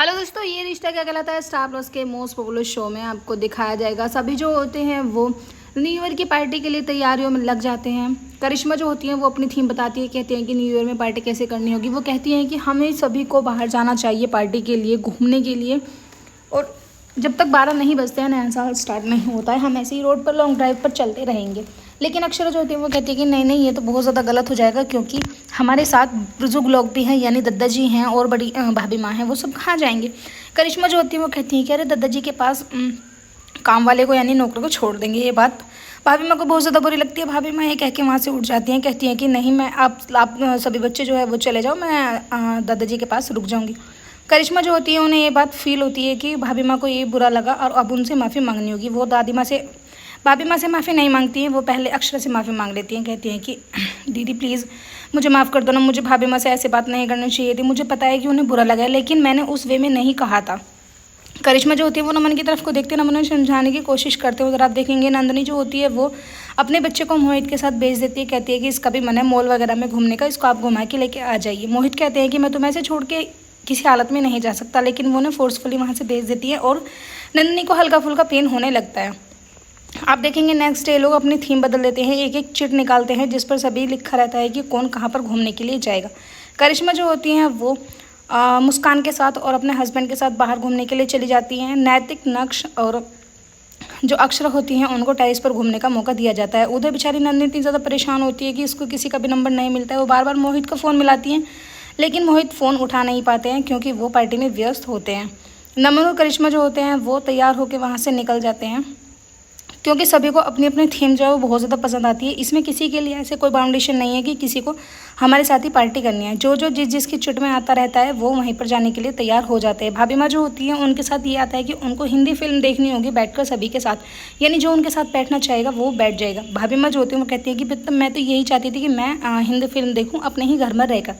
Hello दोस्तों, ये रिश्ता क्या कहलाता है स्टार प्लस के मोस्ट पॉपुलर शो में आपको दिखाया जाएगा। सभी जो होते हैं वो न्यू ईयर की पार्टी के लिए तैयारियों में लग जाते हैं। करिश्मा जो होती है वो अपनी थीम बताती है, कहती हैं कि न्यू ईयर में पार्टी कैसे करनी होगी। वो कहती हैं कि हमें सभी को बाहर जाना चाहिए पार्टी के लिए, घूमने के लिए, और जब तक 12 नहीं बजते हैं नया साल स्टार्ट नहीं होता है, हम ऐसे ही रोड पर लॉन्ग ड्राइव पर चलते रहेंगे। लेकिन अक्षरा जो होती है वो कहती है कि नहीं नहीं, ये तो बहुत ज़्यादा गलत हो जाएगा, क्योंकि हमारे साथ बुजुर्ग लोग भी हैं, यानी दद्दा जी हैं और बड़ी भाभी माँ हैं, वो सब कहाँ जाएंगे। करिश्मा जो होती है वो कहती है कि अरे दद्दा जी के पास काम वाले को यानी नौकर को छोड़ देंगे। ये बात भाभी माँ को बहुत ज़्यादा बुरी लगती है। भाभी माँ ये कह के वहाँ से उठ जाती हैं, कहती हैं कि नहीं, मैं आप सभी बच्चे जो है वो चले जाओ, मैं दादाजी के पास रुक जाऊँगी। करिश्मा जो होती है उन्हें ये बात फील होती है कि भाभी माँ को ये बुरा लगा और अब उनसे माफ़ी मांगनी होगी। वो भाभी माँ से माफ़ी नहीं मांगती हैं, वो पहले अक्षरा से माफ़ी मांग लेती हैं। कहती हैं कि दीदी प्लीज़ मुझे माफ़ कर दो ना, मुझे भाभी माँ से ऐसे बात नहीं करनी चाहिए थी, मुझे पता है कि उन्हें बुरा लगा है, लेकिन मैंने उस वे में नहीं कहा था। करिश्मा जो होती है वो नमन की तरफ को देखते हैं, नमन समझाने की कोशिश करते हैं। उधर आप देखेंगे नंदिनी जो होती है वो अपने बच्चे को मोहित के साथ भेज देती है। कहती है कि इसका भी मन है मॉल वगैरह में घूमने का, इसको आप घुमा के लेके आ जाइए। मोहित कहते हैं कि मैं तुम्हें ऐसे छोड़ के किसी हालत में नहीं जा सकता, लेकिन वो उन्हें फोर्सफुली वहाँ से भेज देती है और नंदिनी को हल्का फुल्का पेन होने लगता है। आप देखेंगे नेक्स्ट डे लोग अपनी थीम बदल देते हैं, एक एक चिट निकालते हैं जिस पर सभी लिखा रहता है कि कौन कहाँ पर घूमने के लिए जाएगा। करिश्मा जो होती हैं वो मुस्कान के साथ और अपने हस्बैंड के साथ बाहर घूमने के लिए चली जाती हैं। नैतिक, नक्श और जो अक्षरा होती हैं उनको टेरिस पर घूमने का मौका दिया जाता है। उधर बेचारी नंदिनी इतनी ज़्यादा परेशान होती है कि इसको किसी का भी नंबर नहीं मिलता है। वो बार बार मोहित का फ़ोन मिलाती हैं, लेकिन मोहित फ़ोन उठा नहीं पाते हैं क्योंकि वो पार्टी में व्यस्त होते हैं। नमन और करिश्मा जो होते हैं वो तैयार होकर वहाँ से निकल जाते हैं, क्योंकि सभी को अपनी अपनी थीम जो है वो बहुत ज़्यादा पसंद आती है। इसमें किसी के लिए ऐसे कोई बाउंडेशन नहीं है कि किसी को हमारे साथ ही पार्टी करनी है। जो जिसकी चुट में आता रहता है वो वहीं पर जाने के लिए तैयार हो जाते हैं। भाभी माँ जो होती है उनके साथ ये आता है कि उनको हिंदी फिल्म देखनी होगी बैठकर सभी के साथ, यानी जो उनके साथ बैठना चाहेगा वो बैठ जाएगा। भाभी माँ जो होती है वो कहती है कि मैं तो यही चाहती थी कि मैं हिंदी फिल्म देखूँ अपने ही घर में रहकर।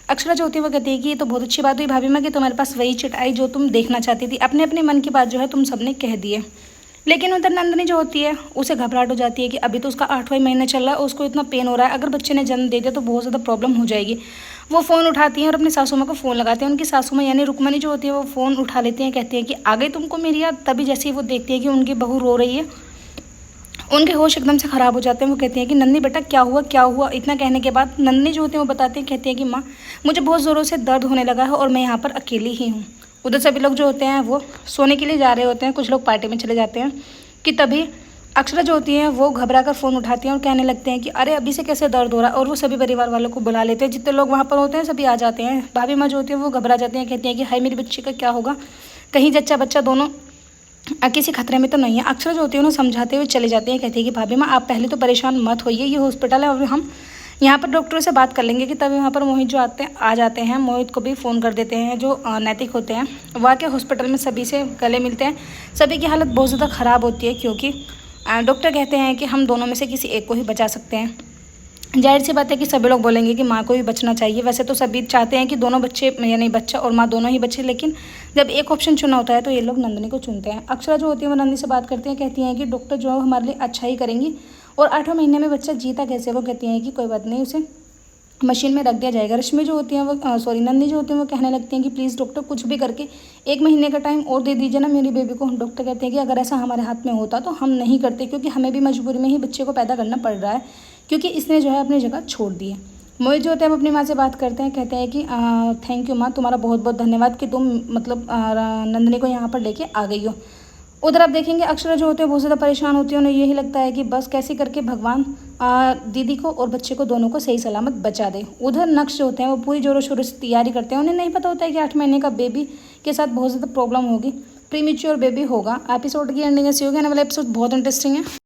अक्षरा जो होती है वो कहती है कि ये तो बहुत अच्छी बात हुई भाभी माँ कि तुम्हारे पास वही चिट आई जो तुम देखना चाहती थी। अपने अपने मन की बात जो है तुम सबने कह दी है। लेकिन उधर नंदिनी जो होती है उसे घबराहट हो जाती है कि अभी तो उसका 8वां महीना चल रहा है, उसको इतना पेन हो रहा है, अगर बच्चे ने जन्म दे दिया तो बहुत ज़्यादा प्रॉब्लम हो जाएगी। वो फ़ोन उठाती हैं और अपनी सासू माँ को फ़ोन लगाते हैं। उनकी सासू माँ यानी रुक्मणी जो होती है वो फ़ोन उठा लेती हैं, कहती हैं कि आ गई तुमको मेरी याद। तभी जैसे ही वो देखती है कि उनकी बहू रो रही है, उनके होश एकदम से ख़राब हो जाते हैं। वो कहती हैं कि नंदिनी बेटा क्या हुआ क्या हुआ। इतना कहने के बाद नंदिनी जो होती है वो बताती हैं, कहती हैं कि माँ मुझे बहुत ज़ोरों से दर्द होने लगा है और मैं यहाँ पर अकेली ही हूँ। उधर सभी लोग जो होते हैं वो सोने के लिए जा रहे होते हैं, कुछ लोग पार्टी में चले जाते हैं कि तभी अक्षरा जो होती हैं वो घबरा कर फ़ोन उठाती हैं और कहने लगते हैं कि अरे अभी से कैसे दर्द हो रहा है, और वो सभी परिवार वालों को बुला लेते हैं। जितने लोग वहाँ पर होते हैं सभी आ जाते हैं। भाभी माँ जो होती है वो घबरा जाती हैं, कहती हैं कि हाय मेरी बच्ची का क्या होगा, कहीं जच्चा बच्चा दोनों किसी खतरे में तो नहीं है। अक्षरा जो होती है उन्हें समझाते हुए चले जाते हैं, कहती है कि भाभी माँ आप पहले तो परेशान मत होइए, ये हॉस्पिटल है और हम यहाँ पर डॉक्टरों से बात कर लेंगे। कि तभी वहाँ पर मोहित जो आ जाते हैं। मोहित को भी फ़ोन कर देते हैं जो नैतिक होते हैं। वहाँ के हॉस्पिटल में सभी से गले मिलते हैं। सभी की हालत बहुत ज़्यादा ख़राब होती है, क्योंकि डॉक्टर कहते हैं कि हम दोनों में से किसी एक को ही बचा सकते हैं। जाहिर सी बात है कि सभी लोग बोलेंगे कि माँ को भी बचना चाहिए। वैसे तो सभी चाहते हैं कि दोनों बच्चे यानी बच्चा और माँ दोनों ही बच्चे, लेकिन जब एक ऑप्शन चुना होता है तो ये लोग नंदिनी को चुनते हैं। अक्षरा जो होती है वो नंदिनी से बात करती हैं, कहती हैं कि डॉक्टर जो है हमारे लिए अच्छा ही करेंगी, और 8वें महीने में बच्चा जीता कैसे। वो कहती हैं कि कोई बात नहीं, उसे मशीन में रख दिया जाएगा। रश्मि जो होती है वो नंदिनी जो होती है वो कहने लगती हैं कि प्लीज़ डॉक्टर कुछ भी करके 1 महीने का टाइम और दे दीजिए ना मेरी बेबी को। डॉक्टर कहते हैं कि अगर ऐसा हमारे हाथ में होता तो हम नहीं करते, क्योंकि हमें भी मजबूरी में ही बच्चे को पैदा करना पड़ रहा है, क्योंकि इसने जो है अपनी जगह छोड़ दी है। मोहित जो होते हैं वो अपनी माँ से बात करते हैं, कहते हैं कि थैंक यू माँ, तुम्हारा बहुत बहुत धन्यवाद कि तुम मतलब नंदिनी को यहाँ पर लेके आ गई हो। उधर आप देखेंगे अक्षरा जो होते हैं बहुत ज़्यादा परेशान होती है। उन्हें यही लगता है कि बस कैसे करके भगवान दीदी को और बच्चे को दोनों को सही सलामत बचा दे। उधर नक्श जो होते हैं वो पूरी जोरों शोरों से तैयारी करते हैं। उन्हें नहीं पता होता है कि 8 महीने का बेबी के साथ बहुत ज़्यादा प्रॉब्लम होगी, प्रीमेच्योर बेबी होगा। एपिसोड की एंडिंग ऐसी होगी, आने वाला एपिसोड बहुत इंटरेस्टिंग है।